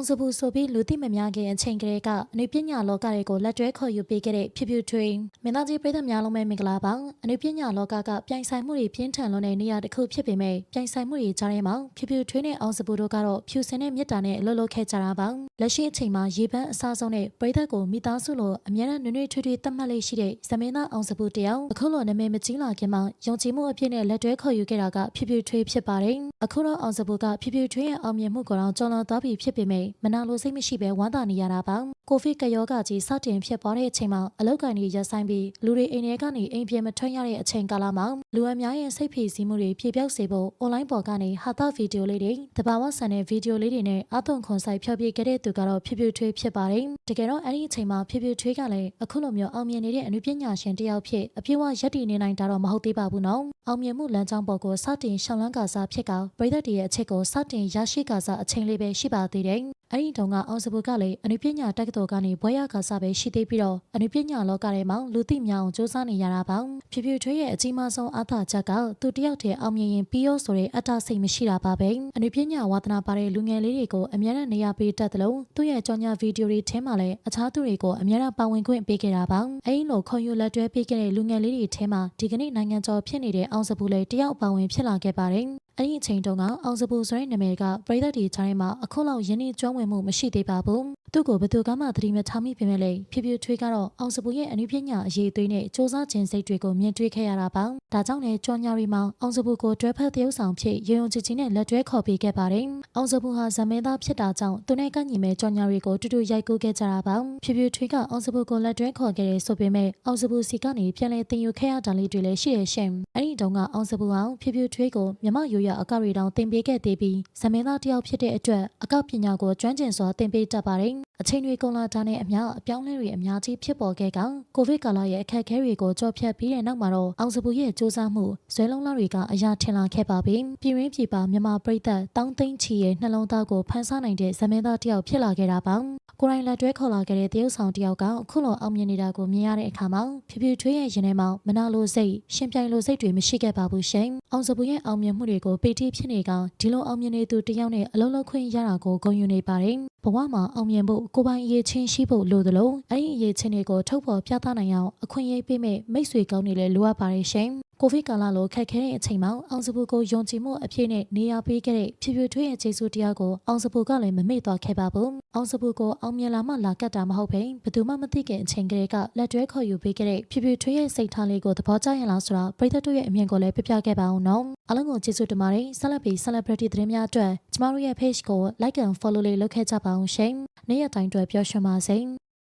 အောင်စပူဆိုပြီးလူသိမများခင်အချိန်ကလေးကအနုပညာလောကတွေကိုလက်တွဲခေါ်ယူပေးခဲ့တဲ့ဖြူဖြူထွေးမင်းသားကြီးပြည်သက်များလုံးပဲမင်္ဂလာပါအနုပညာလောကကပြိုင်ဆိုင်မှုတွေပြင်းထန်လွန်းတဲ့နေရာတစ်ခုဖြစ်ပေမဲ့ပြိုင်ဆိုင်မှုတွေကြားထဲမှာဖြူဖြူထွေးနဲ့အောင်စပူတို့ကတော့ဖြူစင်တဲ့မြတ်တာနဲ့အလုပ်လုပ်ခဲ့ကြတာပါလက်ရှိအချိန်မှာရေပန်းအစားဆုံးတဲ့ပြည်သက်ကိုမိသားစုလိုအမြဲတမ်းနှွေးထွေးထွေးသတ်မှတ်လေးရှိတဲ့ဇမင်းသားအောင်စပူတယောက်အခုလိုနာမည်မကြီးလာခင်မှာယုံကြည်မှုအပြည့်နဲ့လက်တွဲခေါ်ယူခဲ့တာကဖြူဖြူထွေးဖြစ်ပါတယ်အခုတော့အောင်စပူကဖြူဖြူထွေးရဲ့အောင်မြင်မှုကိုတော့ကျော်လွန်သွားပြီဖြစ်ပေမဲ့မနာလိုစိတ်မရှိဘဲဝမ်းသာနေရတာပါကိုဗစ်ကရောဂါကြီးစတင်ဖြစ်ပေါ်တဲ့အချိန်မှာအလောက်ကန်တွေရပ်ဆိုင်းပြီးလူတွေအိမ်ထဲကနေအိမ်ပြင်မထွက်ရတဲ့အချိန်ကာလမှာလူအများရဲ့စိတ်ဖိစီးမှုတွေပြေပြောက်စေဖို့အွန်လိုင်းပေါ်ကနေဟာတာဗီဒီယိုလေးတွေတဘာဝဆန်တဲ့ဗီဒီယိုလေးတွေနဲ့အသွင်ခွန်ဆိုင်ဖျော်ပြခဲ့တဲ့သူကတော့ဖြူဖြူထွေးဖြစ်ပါတယ်တကယ်တော့အဲ့ဒီအချိန်မှာဖြူဖြူထွေးကလည်းအခုလိုမျိုးအောင်မြင်နေတဲ့အနုပညာရှင်တစ်ယောက်ဖြစ်အပြည့်အဝရပ်တည်နေနိုင်တာတော့မဟုတ်သေးပါဘူးနော်အောင်မြင်မှုလမ်းကြောင်းပေါ်ကိုစတင်ရှောင်းလန်းကာစားဖြစ်ကပရိသတ်တွေရဲ့အချက်ကိုစတင်ရရှိကာစားအချိန်လေးပဲရှိပါသေးတယ်အဲ့ဒီတုန်းကအောင်စပူကလည်းအနုပညာတက္ကသိုလ်ကနေဘွဲရကာစားပဲရှိသေးပြီးတော့အနုပညာလောကထဲမှာလူသိများအောင်စူးစမ်းနေရတာပါဖြူဖြူထွေးရဲ့အကြီးမားဆုံးအားသာချက်ကသူတယောက်တည်းအောင်မြင်ရင်ပြီးရောဆိုတဲ့အတ္တစိတ်မရှိတာပါပဲအနုပညာဝါသနာပါတဲ့လူငယ်လေးတွေကိုအများနဲ့နေရာပေးတတ်တယ်လို့သူ့ရဲ့ကြော်ညာဗီဒီယိုတွေထဲမှာလည်းအခြားသူတွေကိုအများနဲ့ပါဝင်ခွင့်ပေးခဲ့တာပါအဲ့ဒီလိုခေါ်ယူလက်တွဲပေးခဲ့တဲ့လူငယ်လေးတွေထဲမှာဒီကနေ့နိုင်ငံကျော်ဖြစ်နေတဲ့အောင်စပူလည်းတယောက်ပါဝင်ဖြစ်လာခဲ့ပါတယ်အဲ့ဒီအချိန်တုန်းကအောင်စပူဆိုတဲ့နာမည်ကပရိသတ်တွေကြားထဲမှာအခုလောက်ရင်းနှီးကျွမ်းဝင်မှုမရှိသေးပါဘူးသူ့ကိုဘယ်သူကမှသတိမထားမိပေမဲ့လည်းဖြူဖြူထွေးကတော့အောင်စပူရဲ့အနုပညာအရေးအသွေးနဲ့စူးစမ်းခြင်းစိတ်တွေကိုမြင်တွေ့ခဲ့ရတာပါဒါကြောင့်လည်းကြော်ညာရီမှာအောင်စပူကိုတွဲဖက်သရုပ်ဆောင်ဖြစ်ရုံရုံချစ်ချင်းနဲ့လက်တွဲခေါ်ပေးခဲ့ပါတယ်အောင်စပူဟာဇမင်းသားဖြစ်တာကြောင့်သူနဲ့ကညီမဲ့ကြော်ညာရီကိုတူတူရိုက်ကူးခဲ့ကြတာပါဖြူဖြူထွေးကအောင်စပူကိုလက်တွဲခေါ်ခဲ့တဲ့ဆိုပေမဲ့အောင်စပူစီကနေပြန်လဲတင်ယူခဲ့ရတာလေးတွေလည်းရှိရရှင်အဲ့ဒီတုန်းကအောင်စပူအောင်ဖြူဖြူထွေးကိုမြမရိုးရအကရီတောင်တင်ပေးခဲ့သေးပြီးဇမင်းသားတယောက်ဖြစ်တဲ့အတွက်အကပညာကိုကျွမ်းကျင်စွာသင်ပေးတတ်ပါတယ်အချိန်တွေကုန်လာတာနဲ့အမျှအပြောင်းလဲတွေအများကြီးဖြစ်ပေါ်ခဲ့ကကိုဗစ်ကာလရဲ့အခက်အခဲတွေကိုကြော်ဖြတ်ပြီးတဲ့နောက်မှာတော့အောင်စပူရဲ့စူးစမ်းမှုဇွဲလုံးလောက်တွေကအရာထင်လာခဲ့ပါပြီပြည်ရင်းပြည်ပမြန်မာပြည်သက်တောင်းသိန်းချီရဲ့နှလုံးသားကိုဖန်ဆနိုင်တဲ့ဇမင်းသားတယောက်ဖြစ်လာခဲ့တာပါကိုရိုင်းလက်တွဲခေါ်လာခဲ့တဲ့တရုတ်ဆောင်တယောက်ကအခုလိုအောင်မြင်နေတာကိုမြင်ရတဲ့အခါမှာဖြူဖြူထွေးရဲ့ရင်ထဲမှာမနာလိုစိတ်ရှင်ပြိုင်လိုစိတ်တွေမရှိခဲ့ပါဘူးရှင်အောင်စပူရဲ့အောင်မြင်မှုတွေကိုပေတိဖြစ်နေကဒီလိုအောင်မြင်နေသူတယောက်နဲ့အလုံးလုံးခွင့်ရတာကိုဂုဏ်ယူနေပါတယ်ဘဝမှာအောင်မြင်ဖို့ကိုပိုင်အရေးချင်းရှိဖို့လိုသလိုအဲ့ဒီအရေးချင်းတွေကိုထုတ်ဖော်ပြသနိုင်အောင်အခွင့်အရေးပေးမဲ့မိတ်ဆွေကောင်းတွေလည်းလိုအပ်ပါတယ်ရှင်ကိုဗစ်ကာလလိုခက်ခဲတဲ့အချိန်မှာအောင်စပူကိုယုံကြည်မှုအပြည့်နဲ့နေရာပေးခဲ့တဲ့ဖြူဖြူထွေးရဲ့ကျေးဇူးတရားကိုအောင်စပူကလည်းမမေ့သွားခဲ့ပါဘူးအောင်စပူကိုအောင်မြင်လာမှလာကတ်တာမဟုတ်ဘဲဘယ်သူမှမသိခင်အချိန်ကလေးကလက်တွဲခေါ်ယူပေးခဲ့တဲ့ဖြူဖြူထွေးရဲ့စိတ်ထားလေးကိုသဘောကျရင်လားဆိုတာပရိသတ်တို့ရဲ့အမြင်ကိုလည်းပြပြခဲ့ပါအောင်နော်အားလုံးကိုကျေးဇူးတင်ပါတယ်ဆက်လက်ပြီး celebrity သတင်းများအတွက်ကျမတို့ရဲ့ page ကို like and follow လေးလုပ်ခဲ့ကြပါအောင်ရှင်နေ့ရက်တိုင်းအတွက်ပျော်ရွှင်ပါစေ